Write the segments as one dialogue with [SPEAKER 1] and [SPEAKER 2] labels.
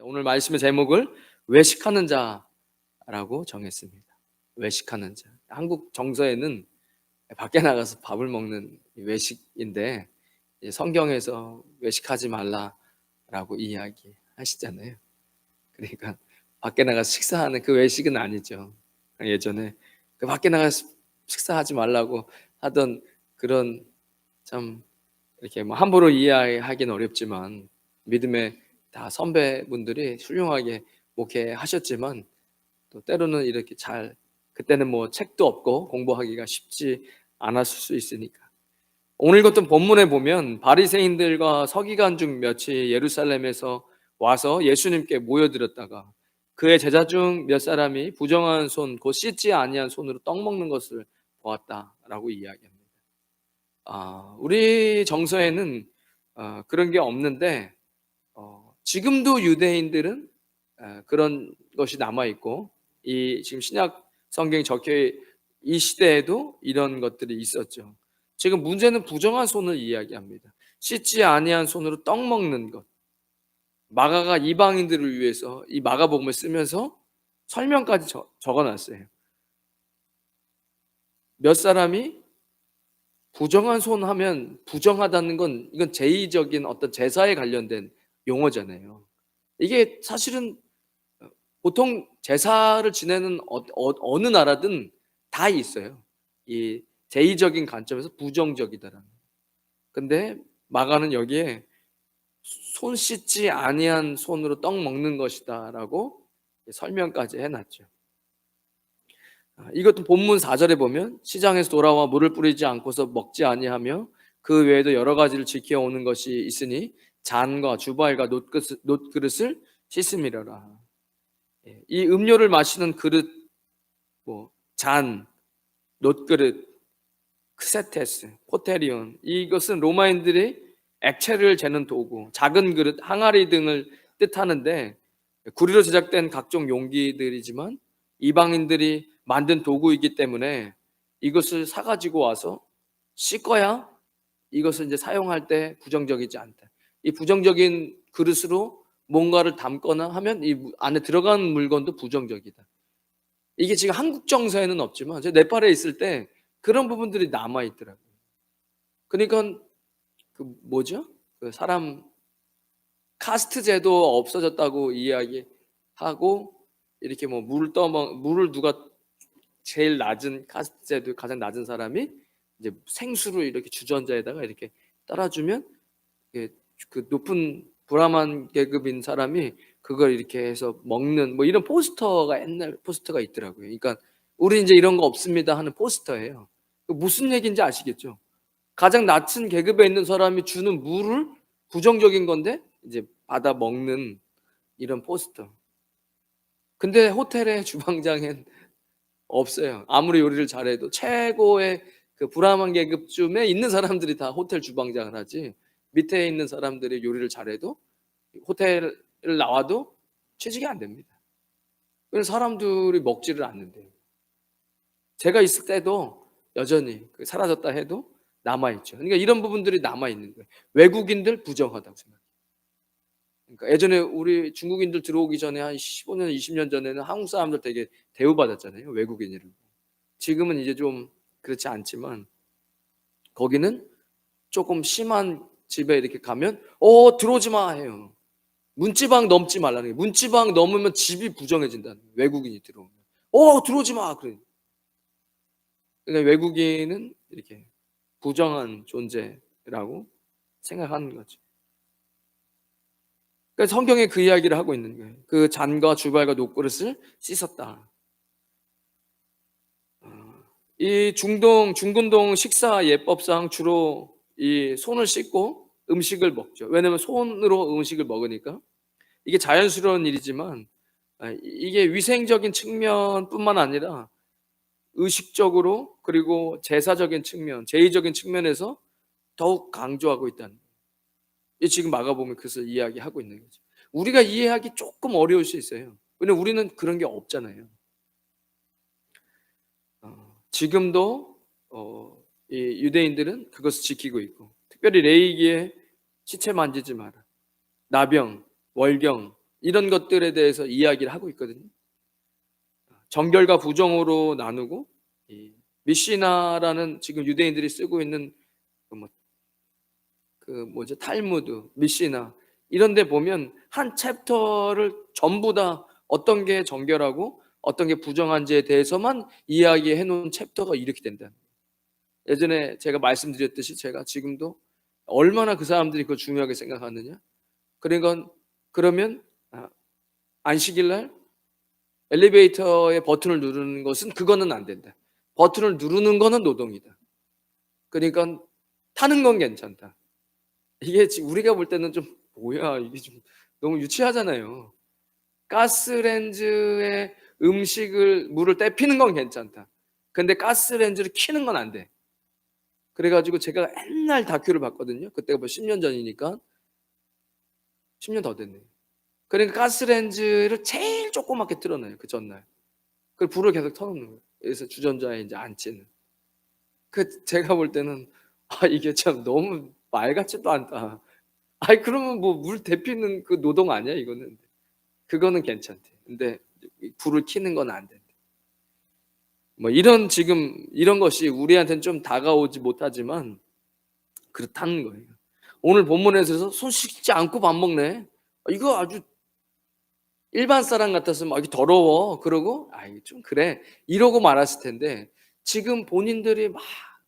[SPEAKER 1] 오늘 말씀의 제목을 외식하는 자라고 정했습니다. 외식하는 자. 한국 정서에는 밖에 나가서 밥을 먹는 외식인데 성경에서 외식하지 말라라고 이야기하시잖아요. 그러니까 밖에 나가서 식사하는 그 외식은 아니죠. 예전에 그 밖에 나가서 식사하지 말라고 하던 그런, 참 이렇게 뭐 함부로 이해하기는 어렵지만 믿음의 다 선배분들이 훌륭하게 목회하셨지만 또 때로는 이렇게 그때는 뭐 책도 없고 공부하기가 쉽지 않았을 수 있으니까. 오늘 같은 본문에 보면 바리새인들과 서기관 중 몇이 예루살렘에서 와서 예수님께 모여들었다가 그의 제자 중 몇 사람이 부정한 손, 곧 씻지 아니한 손으로 떡 먹는 것을 보았다라고 이야기합니다. 우리 정서에는 그런 게 없는데 지금도 유대인들은 그런 것이 남아 있고, 이 지금 신약 성경에 적혀 이 시대에도 이런 것들이 있었죠. 지금 문제는 부정한 손을 이야기합니다. 씻지 아니한 손으로 떡 먹는 것. 마가가 이방인들을 위해서 이 마가복음을 쓰면서 설명까지 적어놨어요. 몇 사람이 부정한 손 하면, 부정하다는 건 이건 제의적인 어떤 제사에 관련된 용어잖아요. 이게 사실은 보통 제사를 지내는 어느 나라든 다 있어요. 이 제의적인 관점에서 부정적이다라는. 근데 마가는 여기에 손 씻지 아니한 손으로 떡 먹는 것이다라고 설명까지 해놨죠. 이것도 본문 4절에 보면 시장에서 돌아와 물을 뿌리지 않고서 먹지 아니하며 그 외에도 여러 가지를 지켜오는 것이 있으니 잔과 주발과 놋그릇을 씻음이라라. 이 음료를 마시는 그릇, 잔, 놋그릇, 크세테스, 포테리온, 이것은 로마인들이 액체를 재는 도구, 작은 그릇, 항아리 등을 뜻하는데 구리로 제작된 각종 용기들이지만 이방인들이 만든 도구이기 때문에 이것을 사가지고 와서 씻어야 이것을 이제 사용할 때 부정적이지 않다. 이 부정적인 그릇으로 뭔가를 담거나 하면 이 안에 들어간 물건도 부정적이다. 이게 지금 한국 정서에는 없지만 제가 네팔에 있을 때 그런 부분들이 남아 있더라고요. 그러니까 그 뭐죠? 그 사람 카스트 제도 없어졌다고 이야기하고 이렇게 뭐 물을 누가 제일 낮은 카스트 제도 가장 낮은 사람이 이제 생수를 이렇게 주전자에다가 이렇게 따라주면 그 높은 브라만 계급인 사람이 그걸 이렇게 해서 먹는 뭐 이런 포스터가, 옛날 포스터가 있더라고요. 그러니까 우리 이제 이런 거 없습니다 하는 포스터예요. 무슨 얘기인지 아시겠죠? 가장 낮은 계급에 있는 사람이 주는 물을 부정적인 건데 이제 받아 먹는 이런 포스터. 근데 호텔의 주방장엔 없어요. 아무리 요리를 잘해도 최고의 그 브라만 계급쯤에 있는 사람들이 다 호텔 주방장을 하지, 밑에 있는 사람들이 요리를 잘해도 호텔을 나와도 취직이 안 됩니다. 그래서 사람들이 먹지를 않는데요. 제가 있을 때도 여전히 사라졌다 해도 남아있죠. 그러니까 이런 부분들이 남아있는 거예요. 외국인들 부정하다고 생각해요. 그러니까 예전에 우리 중국인들 들어오기 전에 한 15년, 20년 전에는 한국 사람들 되게 대우받았잖아요. 외국인이라고. 지금은 이제 좀 그렇지 않지만 거기는 조금 심한 집에 이렇게 가면 들어오지 마 해요. 문지방 넘지 말라는 게, 문지방 넘으면 집이 부정해진다는 거예요. 외국인이 들어오면 들어오지 마 그래. 그러니까 외국인은 이렇게 부정한 존재라고 생각하는 거죠. 그러니까 성경에 그 이야기를 하고 있는 거예요. 그 잔과 주발과 놋그릇을 씻었다. 이 중근동 식사 예법상 주로 이 손을 씻고 음식을 먹죠. 왜냐하면 손으로 음식을 먹으니까 이게 자연스러운 일이지만 이게 위생적인 측면뿐만 아니라 의식적으로, 그리고 제사적인 측면, 제의적인 측면에서 더욱 강조하고 있다는 거예요. 이 지금 마가복음에 그것을 이야기하고 있는 거죠. 우리가 이해하기 조금 어려울 수 있어요. 왜냐면 우리는 그런 게 없잖아요. 지금도 이 유대인들은 그것을 지키고 있고, 특별히 레위기에 시체 만지지 마라, 나병, 월경, 이런 것들에 대해서 이야기를 하고 있거든요. 정결과 부정으로 나누고, 이 미시나라는 지금 유대인들이 쓰고 있는 뭐죠? 탈무드, 미시나 이런 데 보면 한 챕터를 전부 다 어떤 게 정결하고 어떤 게 부정한지에 대해서만 이야기해 놓은 챕터가 이렇게 된다. 예전에 제가 말씀드렸듯이 제가 지금도 얼마나 그 사람들이 그걸 중요하게 생각하느냐. 그러니까 그러면 안식일 날 엘리베이터의 버튼을 누르는 것은 그거는 안 된다. 버튼을 누르는 거는 노동이다. 그러니까 타는 건 괜찮다. 이게 지금 우리가 볼 때는 좀 뭐야 이게 좀 너무 유치하잖아요. 가스렌즈에 물을 데피는 건 괜찮다. 근데 가스렌즈를 켜는 건 안 돼. 그래가지고 제가 옛날 다큐를 봤거든요. 그때가 뭐 10년 전이니까 10년 더 됐네. 그러니까 가스렌즈를 제일 조그맣게 틀어놔요. 그 전날. 그 불을 계속 켜놓는 거예요. 그래서 주전자에 이제 안 치는. 제가 볼 때는 이게 참 너무 말 같지도 않다. 그러면 뭐 물 데피는 그 노동 아니야 이거는. 그거는 괜찮대. 근데 불을 켜는 건 안 된대. 뭐 이런 것이 우리한테는 좀 다가오지 못하지만 그렇다는 거예요. 오늘 본문에서 손 씻지 않고 밥 먹네. 이거 아주 일반 사람 같았으면 이게 더러워. 그러고 이게 좀 그래. 이러고 말았을 텐데 지금 본인들이 막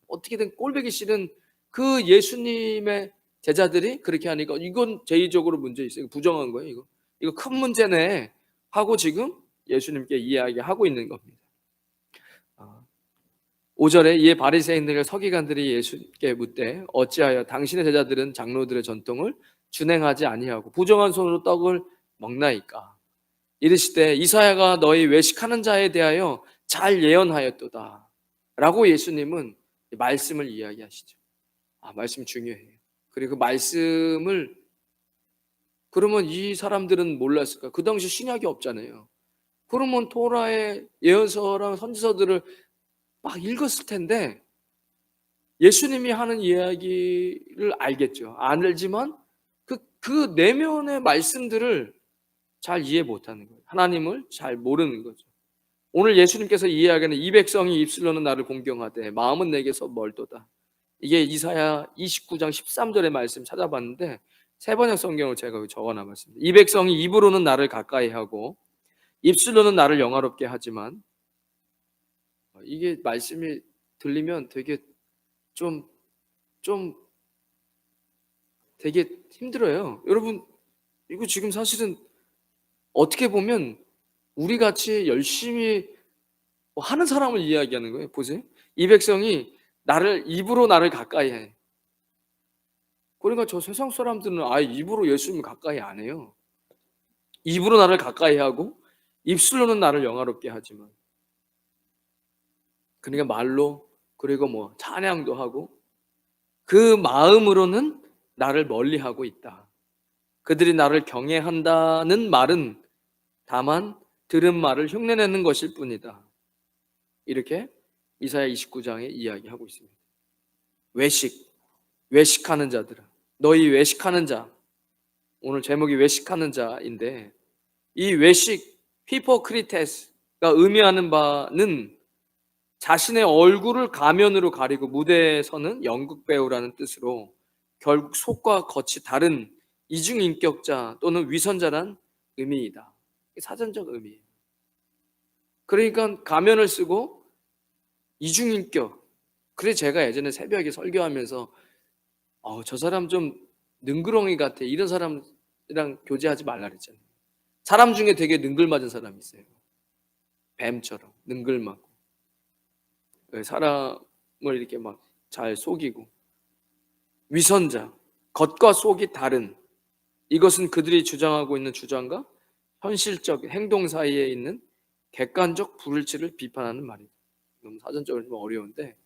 [SPEAKER 1] 어떻게든 꼴보기 싫은 그 예수님의 제자들이 그렇게 하니까 이건 제의적으로 문제 있어요. 부정한 거예요, 이거. 이거 큰 문제네 하고 지금 예수님께 이야기하고 있는 겁니다. 5절에 이에 바리새인들과 서기관들이 예수께 묻되 어찌하여 당신의 제자들은 장로들의 전통을 준행하지 아니하고 부정한 손으로 떡을 먹나이까. 이르시되 이사야가 너희 외식하는 자에 대하여 잘 예언하였도다 라고 예수님은 말씀을 이야기하시죠. 말씀이 중요해요. 그리고 그 말씀을 그러면 이 사람들은 몰랐을까? 그 당시 신약이 없잖아요. 그러면 토라의 예언서랑 선지서들을 막 읽었을 텐데 예수님이 하는 이야기를 알겠죠. 알지만 그 내면의 말씀들을 잘 이해 못하는 거예요. 하나님을 잘 모르는 거죠. 오늘 예수님께서 이야기하는 이 백성이 입술로는 나를 공경하되 마음은 내게서 멀도다. 이게 이사야 29장 13절의 말씀 찾아봤는데 세 번역 성경을 제가 적어놔봤습니다. 이 백성이 입으로는 나를 가까이하고 입술로는 나를 영화롭게 하지만 이게 말씀이 들리면 되게 좀 되게 힘들어요. 여러분 이거 지금 사실은 어떻게 보면 우리 같이 열심히 하는 사람을 이야기하는 거예요. 보세요. 이 백성이 입으로 나를 가까이 해. 그러니까 저 세상 사람들은 입으로 예수님을 가까이 안 해요. 입으로 나를 가까이 하고 입술로는 나를 영화롭게 하지만 그러니까 말로 그리고 뭐 찬양도 하고 그 마음으로는 나를 멀리하고 있다. 그들이 나를 경외한다는 말은 다만 들은 말을 흉내내는 것일 뿐이다. 이렇게 이사야 29장에 이야기하고 있습니다. 외식하는 자들아, 너희 외식하는 자. 오늘 제목이 외식하는 자인데 이 외식, 히포크리테스가 의미하는 바는 자신의 얼굴을 가면으로 가리고 무대에 서는 연극 배우라는 뜻으로 결국 속과 겉이 다른 이중인격자 또는 위선자란 의미이다. 사전적 의미예요. 그러니까 가면을 쓰고 이중인격. 그래 제가 예전에 새벽에 설교하면서 저 사람 좀 능그렁이 같아. 이런 사람이랑 교제하지 말라 그랬잖아요. 사람 중에 되게 능글맞은 사람이 있어요. 뱀처럼 능글맞고 사람을 이렇게 막 잘 속이고 위선자, 겉과 속이 다른 이것은 그들이 주장하고 있는 주장과 현실적 행동 사이에 있는 객관적 불일치를 비판하는 말이에요. 너무 사전적으로 좀 어려운데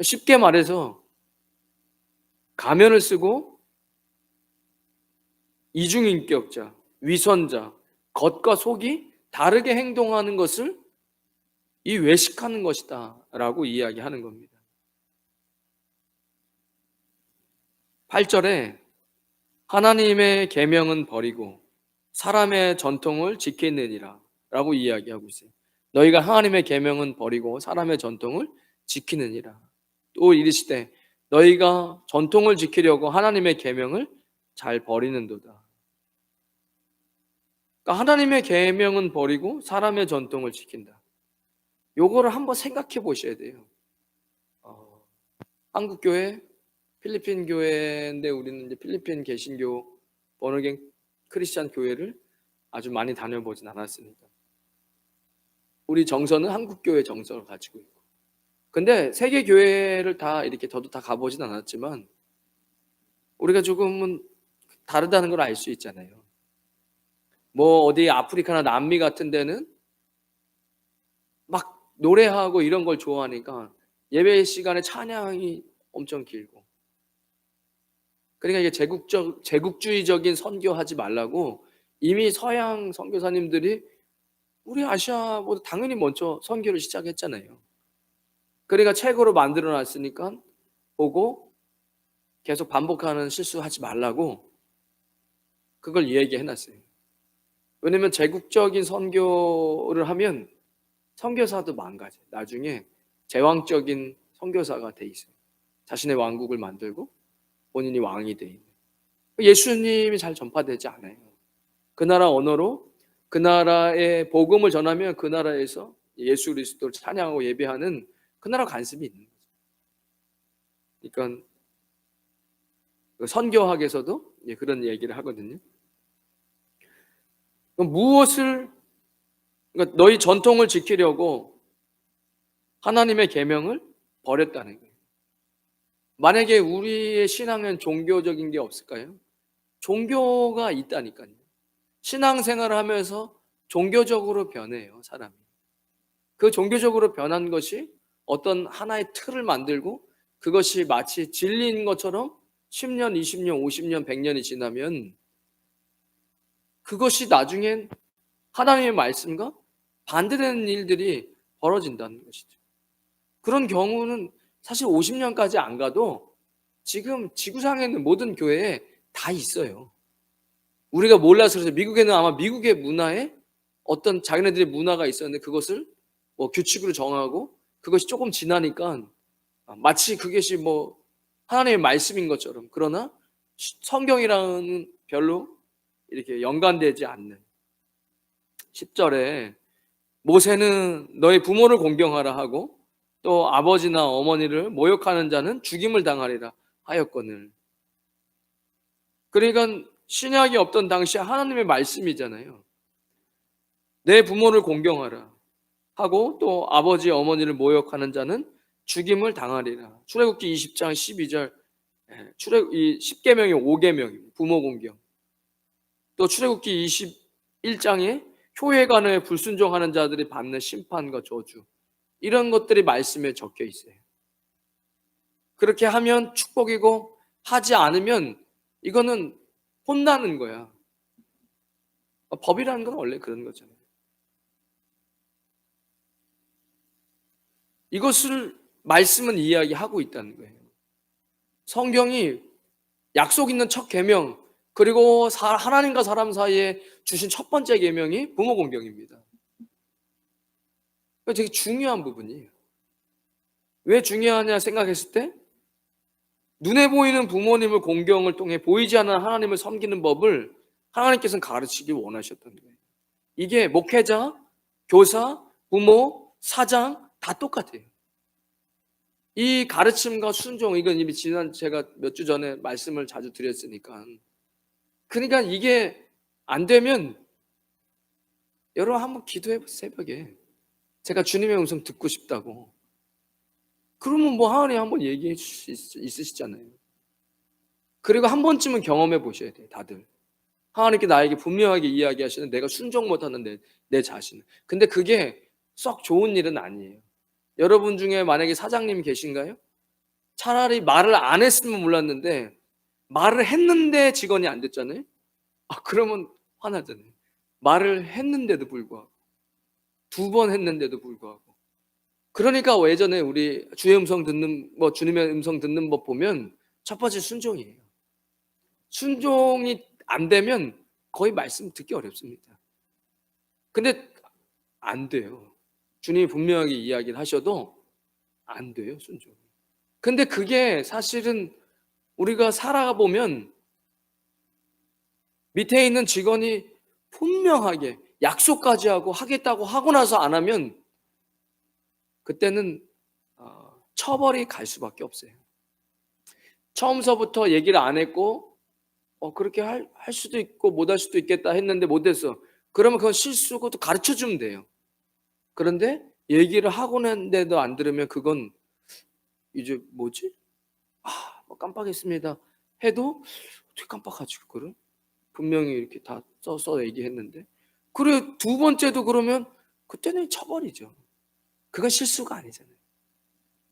[SPEAKER 1] 쉽게 말해서 가면을 쓰고 이중인격자, 위선자, 겉과 속이 다르게 행동하는 것을 이 외식하는 것이다 라고 이야기하는 겁니다. 8절에 하나님의 계명은 버리고 사람의 전통을 지키느니라 라고 이야기하고 있어요. 너희가 하나님의 계명은 버리고 사람의 전통을 지키느니라. 또 이르시되 너희가 전통을 지키려고 하나님의 계명을 잘 버리는도다. 그러니까 하나님의 계명은 버리고 사람의 전통을 지킨다. 요거를 한번 생각해 보셔야 돼요. 한국 교회, 필리핀 교회인데 우리는 이제 필리핀 개신교 버너겐 크리스찬 교회를 아주 많이 다녀보진 않았으니까. 우리 정서는 한국 교회 정서를 가지고 있고. 근데 세계 교회를 다 이렇게 저도 다 가보진 않았지만 우리가 조금은 다르다는 걸 알 수 있잖아요. 뭐 어디 아프리카나 남미 같은 데는 막 노래하고 이런 걸 좋아하니까 예배 시간에 찬양이 엄청 길고. 그러니까 이게 제국주의적인 선교하지 말라고 이미 서양 선교사님들이 우리 아시아보다 당연히 먼저 선교를 시작했잖아요. 그러니까 책으로 만들어 놨으니까 보고 계속 반복하는 실수하지 말라고 그걸 얘기해 놨어요. 왜냐면 제국적인 선교를 하면 선교사도 망가져요. 나중에 제왕적인 선교사가 돼 있어요. 자신의 왕국을 만들고 본인이 왕이 돼 있는. 예수님이 잘 전파되지 않아요. 그 나라 언어로 그 나라의 복음을 전하면 그 나라에서 예수 그리스도를 찬양하고 예배하는 그 나라 관습이 있는 거죠. 그러니까 선교학에서도 그런 얘기를 하거든요. 그럼 그러니까 너희 전통을 지키려고 하나님의 계명을 버렸다는 거예요. 만약에 우리의 신앙은 종교적인 게 없을까요? 종교가 있다니까요. 신앙생활을 하면서 종교적으로 변해요, 사람이. 그 종교적으로 변한 것이 어떤 하나의 틀을 만들고 그것이 마치 진리인 것처럼 10년, 20년, 50년, 100년이 지나면 그것이 나중엔 하나님의 말씀과 반대되는 일들이 벌어진다는 것이죠. 그런 경우는 사실 50년까지 안 가도 지금 지구상에 있는 모든 교회에 다 있어요. 우리가 몰라서 그래서 미국에는 아마 미국의 문화에 어떤 자기네들의 문화가 있었는데 그것을 뭐 규칙으로 정하고 그것이 조금 지나니까 마치 그것이 뭐 하나님의 말씀인 것처럼, 그러나 성경이랑은 별로 이렇게 연관되지 않는. 10절에 모세는 너의 부모를 공경하라 하고 또 아버지나 어머니를 모욕하는 자는 죽임을 당하리라 하였거늘. 그러니까 신약이 없던 당시 하나님의 말씀이잖아요. 내 부모를 공경하라 하고 또 아버지 어머니를 모욕하는 자는 죽임을 당하리라. 출애굽기 20장 12절. 이 10계명이 5계명입니다. 부모 공경. 또 출애굽기 21장에 효회관에 불순종하는 자들이 받는 심판과 저주, 이런 것들이 말씀에 적혀 있어요. 그렇게 하면 축복이고 하지 않으면 이거는 혼나는 거야. 법이라는 건 원래 그런 거잖아요. 이것을 말씀은 이야기하고 있다는 거예요. 성경이 약속 있는 첫 계명, 그리고 하나님과 사람 사이에 주신 첫 번째 계명이 부모 공경입니다. 되게 중요한 부분이에요. 왜 중요하냐 생각했을 때 눈에 보이는 부모님을 공경을 통해 보이지 않는 하나님을 섬기는 법을 하나님께서는 가르치기 원하셨던 거예요. 이게 목회자, 교사, 부모, 사장 다 똑같아요. 이 가르침과 순종, 이건 이미 지난 제가 몇 주 전에 말씀을 자주 드렸으니까. 그러니까 이게 안 되면 여러분 한번 기도해 보세요. 새벽에 제가 주님의 음성 듣고 싶다고. 그러면 뭐 하나님 한번 얘기해 주실 수 있으시잖아요. 그리고 한 번쯤은 경험해 보셔야 돼요. 다들 하나님께 나에게 분명하게 이야기하시는 내가 순종 못하는 내 자신. 근데 그게 썩 좋은 일은 아니에요. 여러분 중에 만약에 사장님 계신가요? 차라리 말을 안 했으면 몰랐는데 말을 했는데 직원이 안 됐잖아요. 그러면 화나잖아요. 말을 했는데도 불구하고, 2번 했는데도 불구하고. 그러니까 예전에 우리 주의 음성 듣는 주님의 음성 듣는 법 보면 첫 번째 순종이에요. 순종이 안 되면 거의 말씀 듣기 어렵습니다. 근데 안 돼요. 주님이 분명하게 이야기를 하셔도 안 돼요, 순종이. 근데 그게 사실은 우리가 살아보면 밑에 있는 직원이 분명하게 약속까지 하고 하겠다고 하고 나서 안 하면 그때는 처벌이 갈 수밖에 없어요. 처음서부터 얘기를 안 했고 그렇게 할 수도 있고 못 할 수도 있겠다 했는데 못했어. 그러면 그건 실수고 또 가르쳐주면 돼요. 그런데 얘기를 하고 난데도 안 들으면 그건 이제 뭐지? 뭐 깜빡했습니다 해도 어떻게 깜빡하지 그거를? 분명히 이렇게 다 써서 얘기했는데. 그래 두 번째도 그러면 그때는 처벌이죠. 그건 실수가 아니잖아요.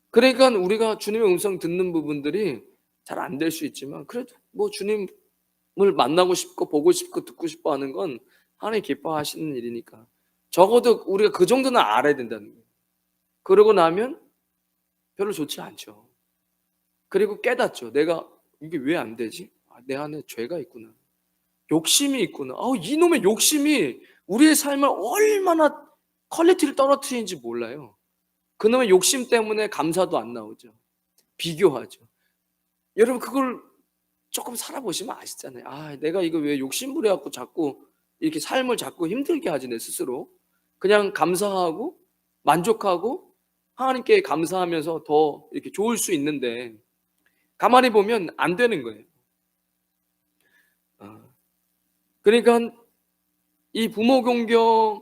[SPEAKER 1] 그러니까 우리가 주님의 음성 듣는 부분들이 잘 안 될 수 있지만 그래도 뭐 주님을 만나고 싶고 보고 싶고 듣고 싶어 하는 건 하나님 기뻐하시는 일이니까 적어도 우리가 그 정도는 알아야 된다는 거예요. 그러고 나면 별로 좋지 않죠. 그리고 깨닫죠. 내가 이게 왜 안 되지? 내 안에 죄가 있구나. 욕심이 있구나. 이놈의 욕심이 우리의 삶을 얼마나 퀄리티를 떨어뜨리는지 몰라요. 그놈의 욕심 때문에 감사도 안 나오죠. 비교하죠. 여러분 그걸 조금 살아보시면 아시잖아요. 내가 이거 왜 욕심부려갖고 자꾸 이렇게 삶을 자꾸 힘들게 하지 내 스스로. 그냥 감사하고 만족하고 하나님께 감사하면서 더 이렇게 좋을 수 있는데 가만히 보면 안 되는 거예요. 그러니까 이 부모 공경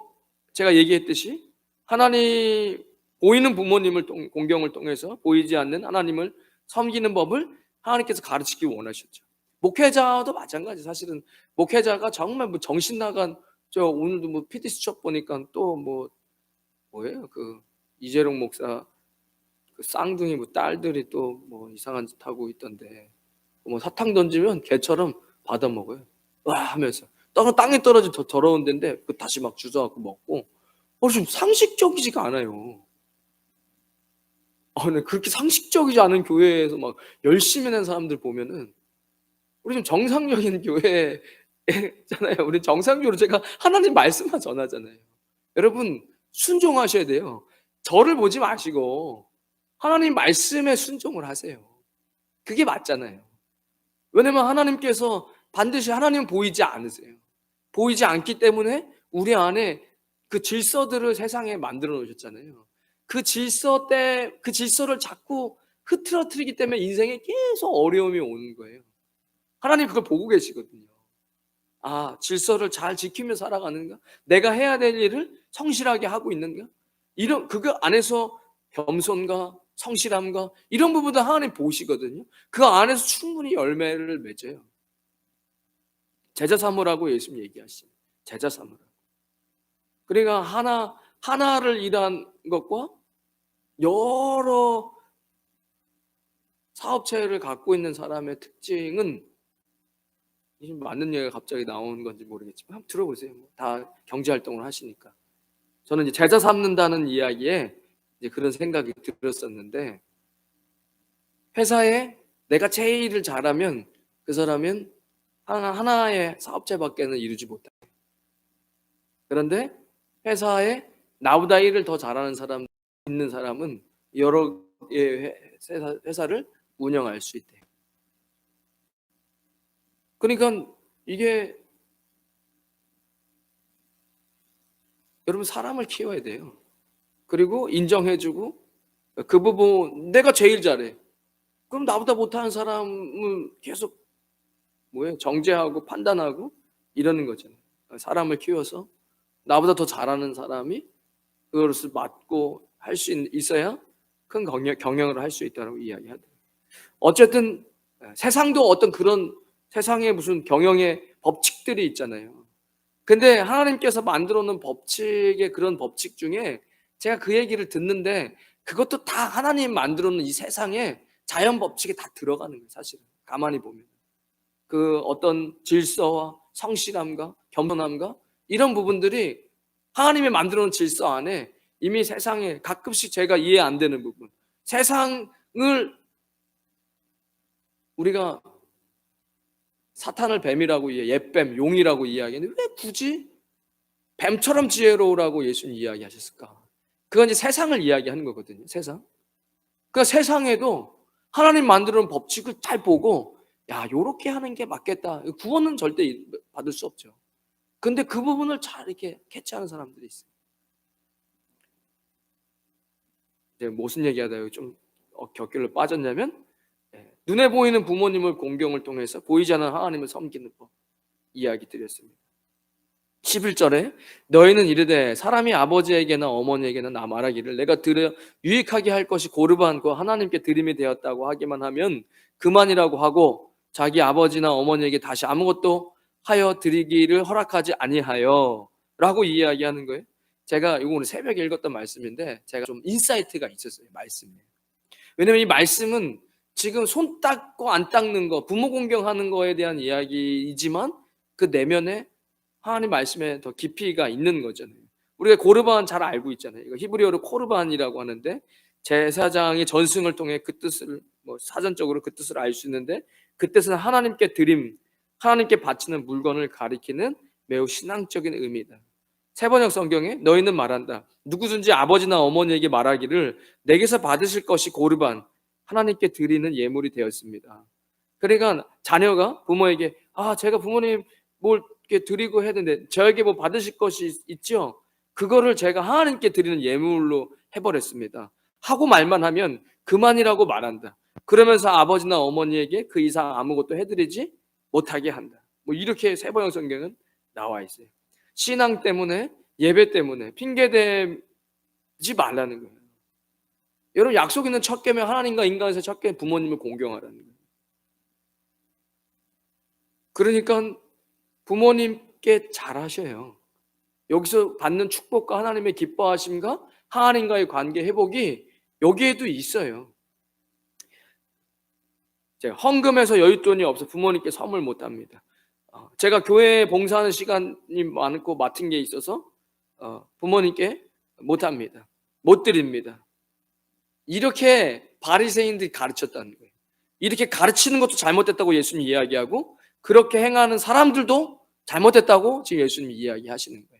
[SPEAKER 1] 제가 얘기했듯이 하나님 보이는 부모님을 공경을 통해서 보이지 않는 하나님을 섬기는 법을 하나님께서 가르치기 원하셨죠. 목회자도 마찬가지. 사실은 목회자가 정말 뭐 정신 나간 저 오늘도 뭐 PD 수첩 보니까 또 뭐예요? 그 이재룡 목사 그 쌍둥이 뭐 딸들이 또 뭐 이상한 짓 하고 있던데 뭐 사탕 던지면 개처럼 받아 먹어요. 와 하면서 땅에 떨어진 더 더러운 데인데 그 다시 막 주워갖고 먹고 좀 상식적이지가 않아요. 근데 그렇게 상식적이지 않은 교회에서 막 열심히 하는 사람들 보면은 우리 좀 정상적인 교회잖아요. 우리 정상적으로 제가 하나님 말씀만 전하잖아요. 여러분 순종하셔야 돼요. 저를 보지 마시고 하나님 말씀에 순종을 하세요. 그게 맞잖아요. 왜냐면 하나님께서 반드시 하나님은 보이지 않으세요. 보이지 않기 때문에 우리 안에 그 질서들을 세상에 만들어 놓으셨잖아요. 그 질서를 자꾸 흐트러뜨리기 때문에 인생에 계속 어려움이 오는 거예요. 하나님 그걸 보고 계시거든요. 질서를 잘 지키며 살아가는가? 내가 해야 될 일을 성실하게 하고 있는가? 그거 안에서 겸손과 성실함과 이런 부분도 하나님 보시거든요. 그 안에서 충분히 열매를 맺어요. 제자 삼으라고 예수님 얘기하시죠. 제자 삼으라. 그러니까 하나를 일한 것과 여러 사업체를 갖고 있는 사람의 특징은 맞는 얘기가 갑자기 나오는 건지 모르겠지만 한번 들어보세요. 다 경제활동을 하시니까. 저는 이제 제자 삼는다는 이야기에 이제 그런 생각이 들었었는데 회사에 내가 제일을 잘하면 그 사람은 하나의 사업체밖에는 이루지 못해요. 그런데 회사에 나보다 일을 더 잘하는 사람 있는 사람은 여러 개의 회사를 운영할 수 있대요. 그러니까 이게 여러분 사람을 키워야 돼요. 그리고 인정해주고 그 부분 내가 제일 잘해. 그럼 나보다 못하는 사람을 계속 정죄하고 판단하고 이러는 거잖아요. 사람을 키워서 나보다 더 잘하는 사람이 그것을 맡고 할 수 있어야 큰 경영을 할 수 있다고 이야기하더라고요. 어쨌든 세상도 어떤 그런 세상에 무슨 경영의 법칙들이 있잖아요. 근데 하나님께서 만들어 놓은 법칙의 그런 법칙 중에 제가 그 얘기를 듣는데 그것도 다 하나님 만들어 놓은 이 세상에 자연 법칙에 다 들어가는 거예요. 사실은 가만히 보면 그 어떤 질서와 성실함과 겸손함과 이런 부분들이 하나님이 만들어 놓은 질서 안에 이미 세상에 가끔씩 제가 이해 안 되는 부분, 세상을 우리가 사탄을 뱀이라고 옛뱀, 용이라고 이야기했는데 왜 굳이 뱀처럼 지혜로우라고 예수님 이야기하셨을까? 그건 이제 세상을 이야기하는 거거든요. 세상. 그러니까 세상에도 하나님 만들어 놓은 법칙을 잘 보고 야, 요렇게 하는 게 맞겠다. 구원은 절대 받을 수 없죠. 근데 그 부분을 잘 이렇게 캐치하는 사람들이 있어요. 이제 무슨 얘기하다가 좀 곁길로 빠졌냐면 눈에 보이는 부모님을 공경을 통해서 보이지 않는 하나님을 섬기는 법 이야기 드렸습니다. 11절에 너희는 이르되 사람이 아버지에게나 어머니에게나 나 말하기를 내가 드려 유익하게 할 것이 고르반과 하나님께 드림이 되었다고 하기만 하면 그만이라고 하고 자기 아버지나 어머니에게 다시 아무것도 하여 드리기를 허락하지 아니하여 라고 이야기하는 거예요. 제가 이거 오늘 새벽에 읽었던 말씀인데 제가 좀 인사이트가 있었어요. 말씀에. 왜냐면 이 말씀은 지금 손 닦고 안 닦는 거, 부모 공경하는 거에 대한 이야기이지만 그 내면에 하나님 말씀에 더 깊이가 있는 거잖아요. 우리가 고르반 잘 알고 있잖아요. 이거 히브리어로 코르반이라고 하는데 제사장이 전승을 통해 그 뜻을 사전적으로 그 뜻을 알 수 있는데 그 뜻은 하나님께 드림, 하나님께 바치는 물건을 가리키는 매우 신앙적인 의미다. 세번역 성경에 너희는 말한다. 누구든지 아버지나 어머니에게 말하기를 내게서 받으실 것이 고르반, 하나님께 드리는 예물이 되었습니다. 그러니까 자녀가 부모에게 제가 부모님 뭘 이렇게 드리고 해야 되는데 저에게 뭐 받으실 것이 있죠? 그거를 제가 하나님께 드리는 예물로 해버렸습니다. 하고 말만 하면 그만이라고 말한다. 그러면서 아버지나 어머니에게 그 이상 아무것도 해드리지 못하게 한다. 뭐 이렇게 세번역 성경은 나와 있어요. 신앙 때문에 예배 때문에 핑계대지 말라는 거예요. 여러분 약속 있는 첫 계명 하나님과 인간에서 첫 계명 부모님을 공경하라는 거예요. 그러니까 부모님께 잘하셔요. 여기서 받는 축복과 하나님의 기뻐하심과 하나님과의 관계 회복이 여기에도 있어요. 제가 헌금해서 여윳돈이 없어 부모님께 선물 못합니다. 제가 교회에 봉사하는 시간이 많고 맡은 게 있어서 부모님께 못합니다. 못 드립니다. 이렇게 바리새인들이 가르쳤다는 거예요. 이렇게 가르치는 것도 잘못됐다고 예수님이 이야기하고 그렇게 행하는 사람들도 잘못됐다고 지금 예수님이 이야기하시는 거예요.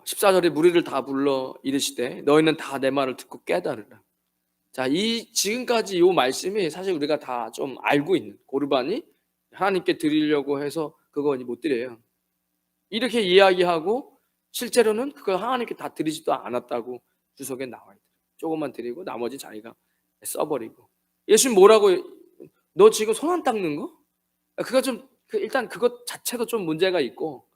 [SPEAKER 1] 14절에 무리를 다 불러 이르시되 너희는 다 내 말을 듣고 깨달으라. 자, 지금까지 이 말씀이 사실 우리가 다 좀 알고 있는 고르반이 하나님께 드리려고 해서 그거 못 드려요. 이렇게 이야기하고 실제로는 그걸 하나님께 다 드리지도 않았다고 주석에 나와 있더라고요. 조금만 드리고 나머지 자기가 써버리고. 예수님 뭐라고 너 지금 손 안 닦는 거? 그거 좀 일단 그것 자체도 좀 문제가 있고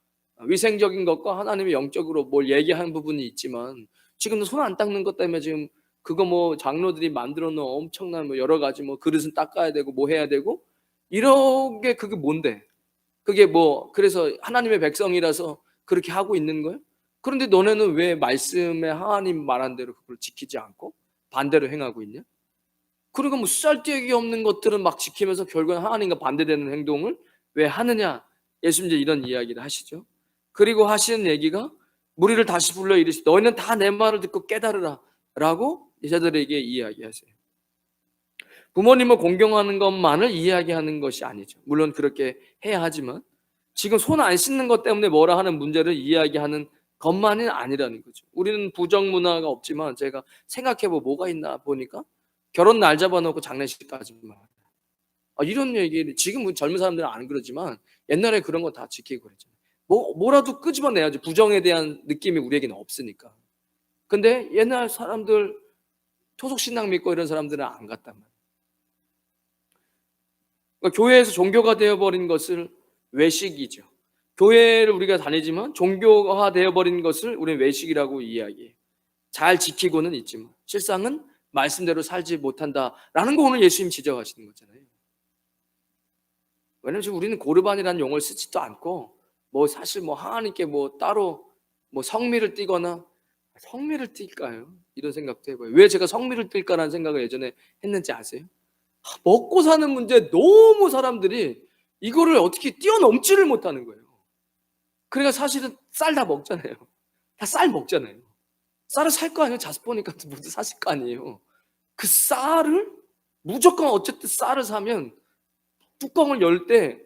[SPEAKER 1] 위생적인 것과 하나님의 영적으로 뭘 얘기하는 부분이 있지만 지금 손 안 닦는 것 때문에 지금 그거 장로들이 만들어 놓은 엄청난 여러 가지 그릇은 닦아야 되고 해야 되고 이런 게 그게 뭔데? 그게 그래서 하나님의 백성이라서 그렇게 하고 있는 거예요? 그런데 너네는 왜 말씀에 하나님 말한 대로 그걸 지키지 않고 반대로 행하고 있냐? 그러니까 쓰잘데기 없는 것들은 막 지키면서 결국은 하나님과 반대되는 행동을 왜 하느냐? 예수님 이제 이런 이야기를 하시죠. 그리고 하시는 얘기가 무리를 다시 불러 이르시되 너희는 다 내 말을 듣고 깨달으라 라고 제자들에게 이야기하세요. 부모님을 공경하는 것만을 이야기하는 것이 아니죠. 물론 그렇게 해야 하지만 지금 손 안 씻는 것 때문에 뭐라 하는 문제를 이야기하는 것만은 아니라는 거죠. 우리는 부정 문화가 없지만 제가 생각해보면 뭐가 있나 보니까 결혼 날 잡아놓고 장례식까지만 이런 얘기를 지금 젊은 사람들은 안 그러지만 옛날에 그런 거 다 지키고 그랬잖아요. 뭐라도 끄집어내야지. 부정에 대한 느낌이 우리에게는 없으니까. 근데 옛날 사람들 토속신앙 믿고 이런 사람들은 안 갔단 말이에요. 그러니까 교회에서 종교가 되어버린 것을 외식이죠. 교회를 우리가 다니지만 종교화 되어버린 것을 우리는 외식이라고 이야기해요. 잘 지키고는 있지만 실상은 말씀대로 살지 못한다라는 거 오늘 예수님 지적하시는 거잖아요. 왜냐면 지금 우리는 고르반이라는 용어를 쓰지도 않고 사실 하나님께 따로 성미를 띠거나 성미를 띨까요? 이런 생각도 해봐요. 왜 제가 성미를 띨까라는 생각을 예전에 했는지 아세요? 먹고 사는 문제에 너무 사람들이 이거를 어떻게 뛰어넘지를 못하는 거예요. 그러니까 사실은 쌀 다 먹잖아요. 다 쌀 먹잖아요. 쌀을 살 거 아니에요. 자스포니까 모두 사실 거 아니에요. 그 쌀을 무조건 어쨌든 쌀을 사면 뚜껑을 열 때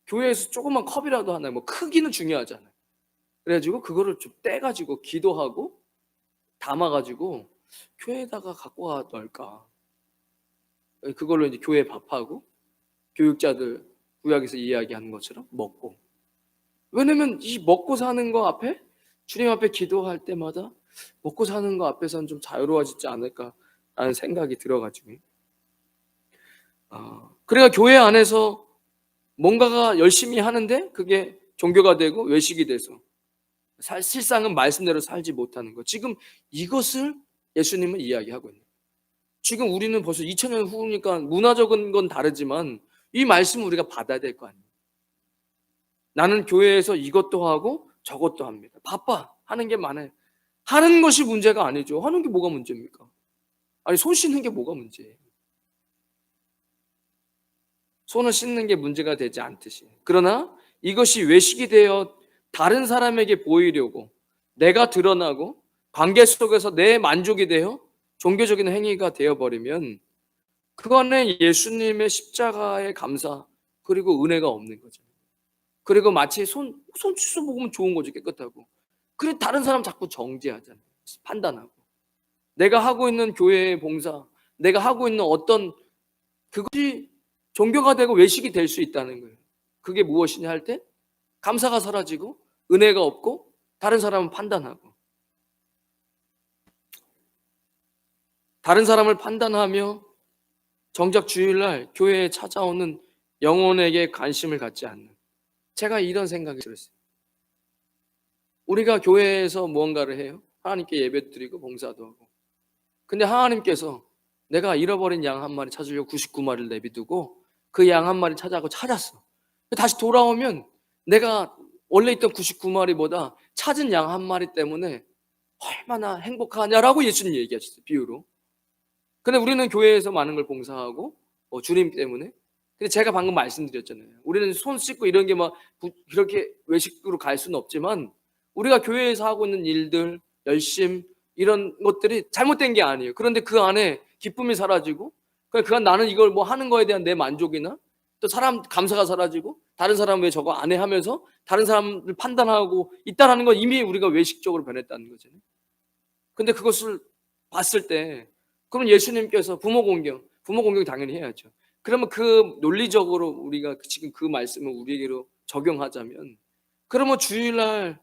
[SPEAKER 1] 교회에서 조그만 컵이라도 하나, 뭐 크기는 중요하잖아요. 그래가지고 그거를 좀 떼가지고 기도하고 담아가지고 교회에다가 갖고 가 넣을까. 그걸로 이제 교회 밥하고 교육자들 구약에서 이야기하는 것처럼 먹고. 왜냐면 이 먹고 사는 거 앞에 주님 앞에 기도할 때마다 먹고 사는 거 앞에서는 좀 자유로워지지 않을까라는 생각이 들어가지고. 그러니까 교회 안에서 뭔가가 열심히 하는데 그게 종교가 되고 외식이 돼서 실상은 말씀대로 살지 못하는 것. 지금 이것을 예수님은 이야기하고 있는 거예요. 지금 우리는 벌써 2000년 후니까 문화적인 건 다르지만 이 말씀을 우리가 받아야 될 거 아니에요. 나는 교회에서 이것도 하고 저것도 합니다. 바빠. 하는 게 많아요. 하는 것이 문제가 아니죠. 하는 게 뭐가 문제입니까? 아니, 손 씻는 게 뭐가 문제예요? 손을 씻는 게 문제가 되지 않듯이. 그러나 이것이 외식이 되어 다른 사람에게 보이려고 내가 드러나고 관계 속에서 내 만족이 되어 종교적인 행위가 되어버리면 그거는 예수님의 십자가의 감사 그리고 은혜가 없는 거죠. 그리고 마치 손 씻어 먹으면 좋은 거죠. 깨끗하고. 그래 다른 사람 자꾸 정죄하잖아요. 판단하고. 내가 하고 있는 교회의 봉사, 내가 하고 있는 어떤 그것이 종교가 되고 외식이 될 수 있다는 거예요. 그게 무엇이냐 할 때 감사가 사라지고 은혜가 없고 다른 사람은 판단하고 다른 사람을 판단하며 정작 주일날 교회에 찾아오는 영혼에게 관심을 갖지 않는, 제가 이런 생각이 들었어요. 우리가 교회에서 무언가를 해요. 하나님께 예배 드리고 봉사도 하고. 근데 하나님께서 내가 잃어버린 양 한 마리 찾으려고 99마리를 내비두고 그 양 한 마리 찾아가고 찾았어. 다시 돌아오면 내가 원래 있던 99마리보다 찾은 양 한 마리 때문에 얼마나 행복하냐라고 예수님 얘기하셨어요. 비유로. 근데 우리는 교회에서 많은 걸 봉사하고 주님 때문에. 근데 제가 방금 말씀드렸잖아요. 우리는 손 씻고 이런 게 막 그렇게 외식으로 갈 수는 없지만 우리가 교회에서 하고 있는 일들, 열심 이런 것들이 잘못된 게 아니에요. 그런데 그 안에 기쁨이 사라지고 그건 나는 이걸 뭐 하는 거에 대한 내 만족이나 또 사람 감사가 사라지고 다른 사람 왜 저거 안 해 하면서 다른 사람을 판단하고 있다라는 건 이미 우리가 외식적으로 변했다는 거잖아요. 근데 그것을 봤을 때 그럼 예수님께서 부모 공경 당연히 해야죠. 그러면 그 논리적으로 우리가 지금 그 말씀을 우리에게로 적용하자면 그러면 주일날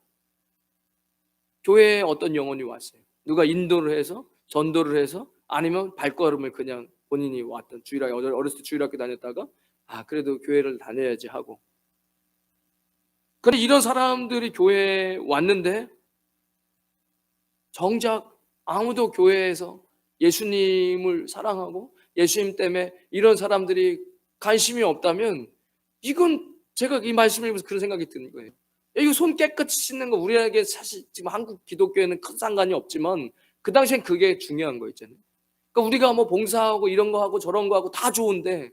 [SPEAKER 1] 교회에 어떤 영혼이 왔어요. 누가 인도를 해서 전도를 해서 아니면 발걸음을 그냥 본인이 왔던 주일학교 어렸을 때 주일학교 다녔다가 그래도 교회를 다녀야지 하고. 그런데 이런 사람들이 교회에 왔는데 정작 아무도 교회에서 예수님을 사랑하고 예수님 때문에 이런 사람들이 관심이 없다면 이건 제가 이 말씀을 읽으면서 그런 생각이 드는 거예요. 이거 손 깨끗이 씻는 거 우리에게 사실 지금 한국 기독교에는 큰 상관이 없지만 그 당시엔 그게 중요한 거 있잖아요. 그러니까 우리가 뭐 봉사하고 이런 거 하고 저런 거 하고 다 좋은데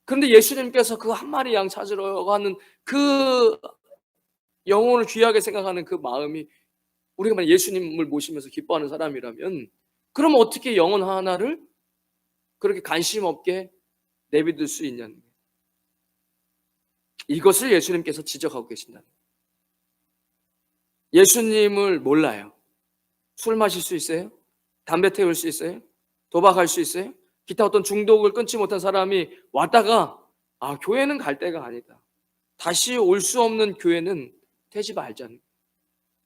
[SPEAKER 1] 그런데 예수님께서 그 한 마리 양 찾으러 가는 그 영혼을 귀하게 생각하는 그 마음이 우리가 만약 예수님을 모시면서 기뻐하는 사람이라면 그럼 어떻게 영혼 하나를 그렇게 관심 없게 내비둘 수 있냐는 거예요. 이것을 예수님께서 지적하고 계신다는 거예요. 예수님을 몰라요. 술 마실 수 있어요? 담배 태울 수 있어요? 도박할 수 있어요? 기타 어떤 중독을 끊지 못한 사람이 왔다가 교회는 갈 데가 아니다. 다시 올 수 없는 교회는 되지 말자는 거예요.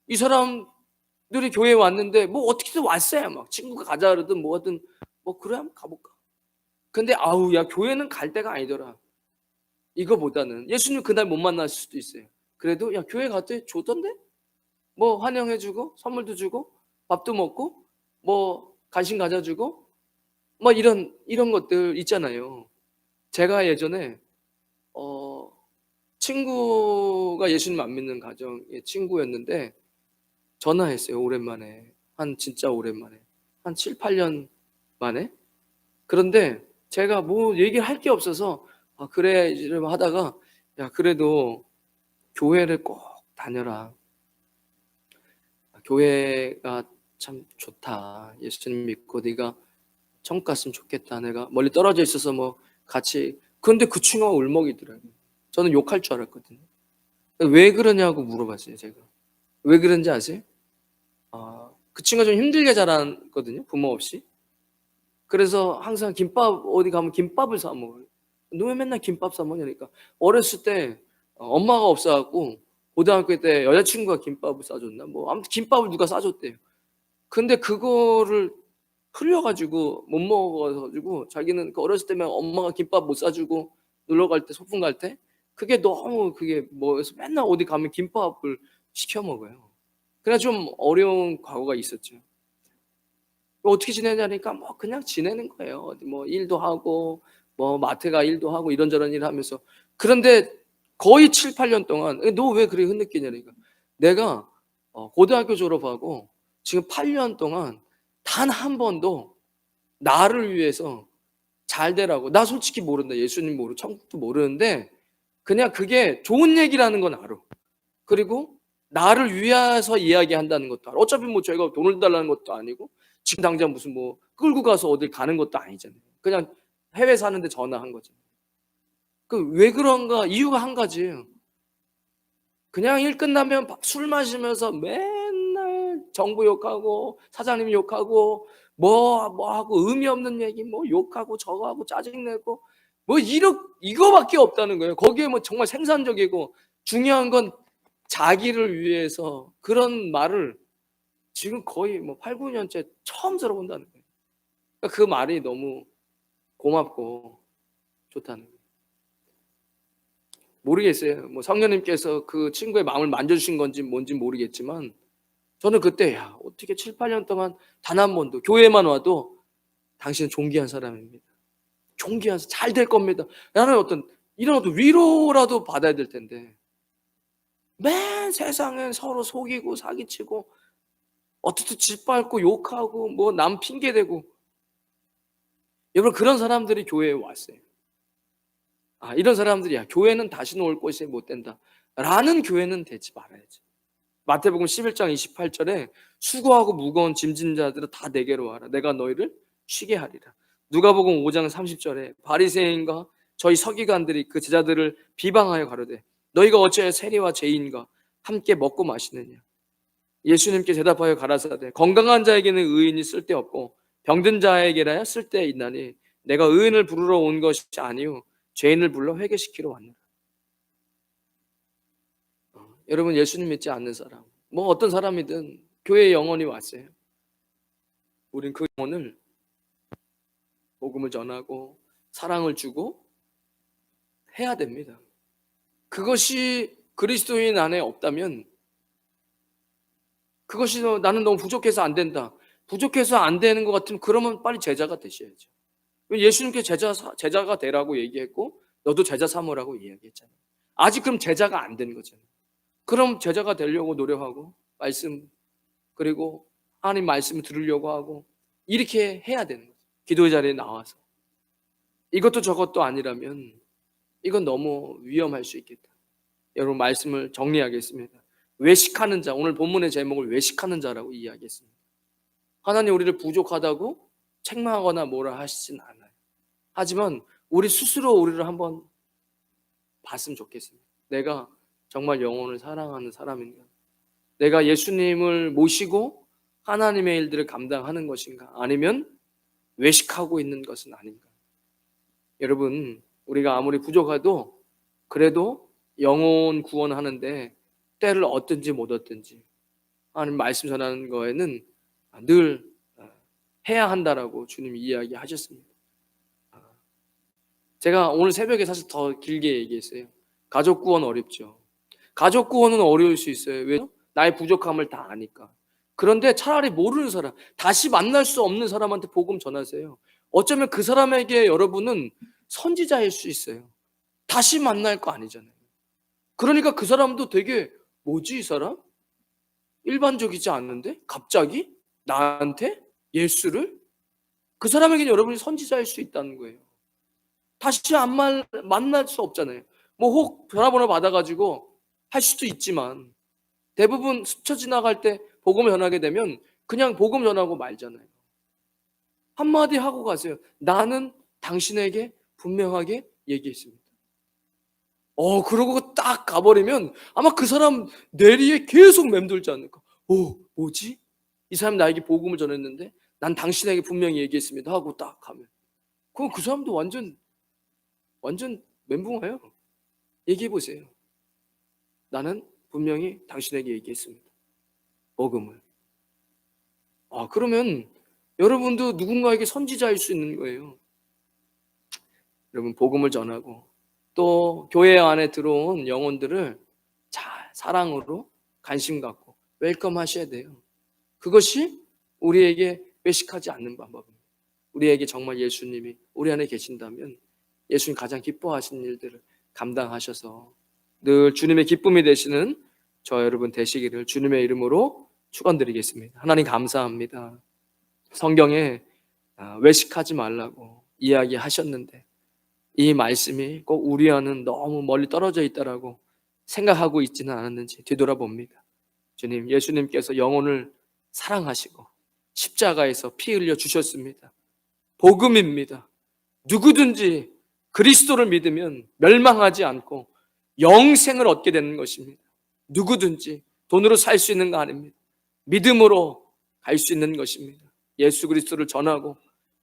[SPEAKER 1] 이 사람들이 교회에 왔는데 뭐 어떻게든 왔어요. 막 친구가 가자 그러든 뭐든 뭐 그래 한번 가볼까. 근데 야 교회는 갈 데가 아니더라. 이거보다는 예수님 그날 못 만났을 수도 있어요. 그래도 야 교회 갔더니 좋던데? 뭐 환영해주고 선물도 주고 밥도 먹고 뭐 간식 가져주고 뭐 이런 것들 있잖아요. 제가 예전에 친구가 예수님 안 믿는 가정의 친구였는데 전화했어요. 오랜만에 진짜 오랜만에 한 7, 8년 만에. 그런데 제가 뭐 얘기를 할 게 없어서 그래 이러면 하다가 야 그래도 교회를 꼭 다녀라. 교회가 참 좋다. 예수님 믿고 네가 천국 갔으면 좋겠다. 내가 멀리 떨어져 있어서 뭐 같이 그런데 그 친구가 울먹이더라고요. 저는 욕할 줄 알았거든요. 왜 그러냐고 물어봤어요, 제가. 왜 그런지 아세요? 그 친구가 좀 힘들게 자랐거든요, 부모 없이. 그래서 항상 김밥 어디 가면 김밥을 사 먹어요. "너 왜 맨날 김밥 사 먹냐?"니까 어렸을 때 엄마가 없어 갖고 고등학교 때 여자친구가 김밥을 싸줬나 뭐 아무튼 김밥을 누가 싸줬대요. 근데 그거를 흘려 가지고 못 먹어 가지고 자기는 그 어렸을 때면 엄마가 김밥 못 싸주고 놀러 갈 때 소풍 갈 때 그게 너무 그게 뭐해서 맨날 어디 가면 김밥을 시켜 먹어요. 그래 좀 어려운 과거가 있었죠. 어떻게 지내냐니까 뭐 그냥 지내는 거예요. 어디 뭐 일도 하고 뭐 마트 가 일도 하고 이런저런 일을 하면서. 그런데 거의 7-8년 동안 "너 왜 그렇게 흐느끼냐?"니까 내가 고등학교 졸업하고 지금 8년 동안 단 한 번도 나를 위해서 잘 되라고 나 솔직히 모른다. 예수님 모르고 천국도 모르는데 그냥 그게 좋은 얘기라는 건 알아. 그리고 나를 위해서 이야기한다는 것도 알아. 어차피 뭐 제가 돈을 달라는 것도 아니고 지금 당장 무슨 뭐 끌고 가서 어딜 가는 것도 아니잖아요. 그냥 해외 사는데 전화한 거잖아요. 그 왜 그런가 이유가 한 가지예요. 그냥 일 끝나면 술 마시면서 맨날 정부 욕하고 사장님 욕하고 뭐 하고 의미 없는 얘기 뭐 욕하고 저거 하고 짜증 내고 뭐 이거밖에 없다는 거예요. 거기에 뭐 정말 생산적이고 중요한 건 자기를 위해서 그런 말을 지금 거의 뭐 8-9 년째 처음 들어본다는 거예요. 그러니까 그 말이 너무 고맙고 좋다는 거예요. 모르겠어요. 뭐 성령님께서 그 친구의 마음을 만져주신 건지 뭔지 모르겠지만 저는 그때 야 어떻게 7-8년 동안 단 한 번도 교회만 와도 당신은 존귀한 사람입니다. 존귀한 잘 될 겁니다. 라는 이런 어떤 위로라도 받아야 될 텐데 맨 세상에 서로 속이고 사기치고 어떻든 짓밟고 욕하고 뭐 남 핑계 대고 여러분 그런 사람들이 교회에 왔어요. 이런 사람들이 '야 교회는 다시는 올 곳이 못 된다.' 라는 교회는 되지 말아야지. 마태복음 11장 28절에 "수고하고 무거운 짐진 자들아 다 내게로 와라. 내가 너희를 쉬게 하리라." 누가복음 5장 30절에 바리새인과 저희 서기관들이 그 제자들을 비방하여 가로되 "너희가 어찌하여 세리와 죄인과 함께 먹고 마시느냐." 예수님께 대답하여 가라사대 "건강한 자에게는 의인이 쓸데없고 병든 자에게라야 쓸데있나니 내가 의인을 부르러 온 것이 아니요 죄인을 불러 회개시키러 왔노라." 여러분 예수님 믿지 않는 사람 뭐 어떤 사람이든 교회에 영혼이 왔어요. 우린 그 영혼을 복음을 전하고 사랑을 주고 해야 됩니다. 그것이 그리스도인 안에 없다면 그것이 나는 너무 부족해서 안 된다. 부족해서 안 되는 것 같으면 그러면 빨리 제자가 되셔야죠. 예수님께 제자가 되라고 얘기했고 너도 제자 삼으라고 이야기했잖아요. 아직 그럼 제자가 안 된 거잖아요. 그럼 제자가 되려고 노력하고 말씀 그리고 하나님 말씀을 들으려고 하고 이렇게 해야 되는 거죠. 기도의 자리에 나와서 이것도 저것도 아니라면 이건 너무 위험할 수 있겠다. 여러분 말씀을 정리하겠습니다. 외식하는 자 오늘 본문의 제목을 외식하는 자라고 이야기했습니다. 하나님 우리를 부족하다고 책망하거나 뭐라 하시진 않아요. 하지만 우리 스스로 우리를 한번 봤으면 좋겠습니다. 내가 정말 영혼을 사랑하는 사람인가? 내가 예수님을 모시고 하나님의 일들을 감당하는 것인가? 아니면 외식하고 있는 것은 아닌가? 여러분, 우리가 아무리 부족해도 그래도 영혼 구원하는데 때를 얻든지 못 얻든지 하나님 말씀 전하는 거에는 늘 해야 한다라고 주님이 이야기하셨습니다. 제가 오늘 새벽에 사실 더 길게 얘기했어요. 가족 구원 어렵죠. 가족 구원은 어려울 수 있어요. 왜? 나의 부족함을 다 아니까. 그런데 차라리 모르는 사람, 다시 만날 수 없는 사람한테 복음 전하세요. 어쩌면 그 사람에게 여러분은 선지자일 수 있어요. 다시 만날 거 아니잖아요. 그러니까 그 사람도 되게 뭐지 이 사람? 일반적이지 않는데 갑자기 나한테 예수를 그 사람에게는 여러분이 선지자일 수 있다는 거예요. 다시 만날 수 없잖아요. 뭐 혹 전화번호 받아가지고 할 수도 있지만 대부분 스쳐 지나갈 때 복음 전하게 되면 그냥 복음 전하고 말잖아요. 한마디 하고 가세요. 나는 당신에게 분명하게 얘기했습니다. 그러고 딱 가버리면 아마 그 사람 뇌리에 계속 맴돌지 않을까. 뭐지? 이 사람 나에게 복음을 전했는데 난 당신에게 분명히 얘기했습니다 하고 딱 가면, 그럼 그 사람도 완전 멘붕해요. 얘기해 보세요. 나는 분명히 당신에게 얘기했습니다, 복음을. 그러면 여러분도 누군가에게 선지자일 수 있는 거예요. 여러분, 복음을 전하고 또 교회 안에 들어온 영혼들을 잘 사랑으로 관심 갖고 웰컴 하셔야 돼요. 그것이 우리에게 외식하지 않는 방법입니다. 우리에게 정말 예수님이 우리 안에 계신다면 예수님 가장 기뻐하시는 일들을 감당하셔서 늘 주님의 기쁨이 되시는 저 여러분 되시기를 주님의 이름으로 축원드리겠습니다. 하나님 감사합니다. 성경에 외식하지 말라고 이야기하셨는데 이 말씀이 꼭 우리와는 너무 멀리 떨어져 있다라고 생각하고 있지는 않았는지 뒤돌아봅니다. 주님, 예수님께서 영혼을 사랑하시고 십자가에서 피 흘려 주셨습니다. 복음입니다. 누구든지 그리스도를 믿으면 멸망하지 않고 영생을 얻게 되는 것입니다. 누구든지 돈으로 살 수 있는 거 아닙니다. 믿음으로 갈 수 있는 것입니다. 예수 그리스도를 전하고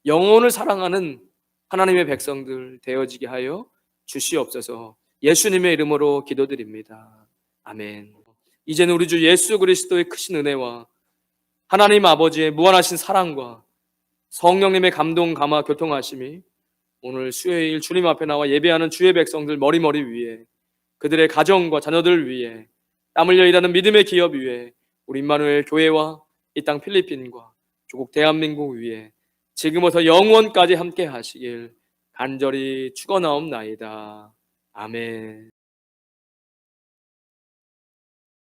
[SPEAKER 1] 영혼을 사랑하는 하나님의 백성들 되어지게 하여 주시옵소서. 예수님의 이름으로 기도드립니다. 아멘. 이제는 우리 주 예수 그리스도의 크신 은혜와 하나님 아버지의 무한하신 사랑과 성령님의 감동 감화 교통하심이 오늘 수요일 주님 앞에 나와 예배하는 주의 백성들 머리머리 위에, 그들의 가정과 자녀들 위에, 땀 흘려 일하는 믿음의 기업 위에, 우리 임마누엘 교회와 이 땅 필리핀과 조국 대한민국 위에 지금부터 영원까지 함께 하시길 간절히 축원하옵나이다. 아멘.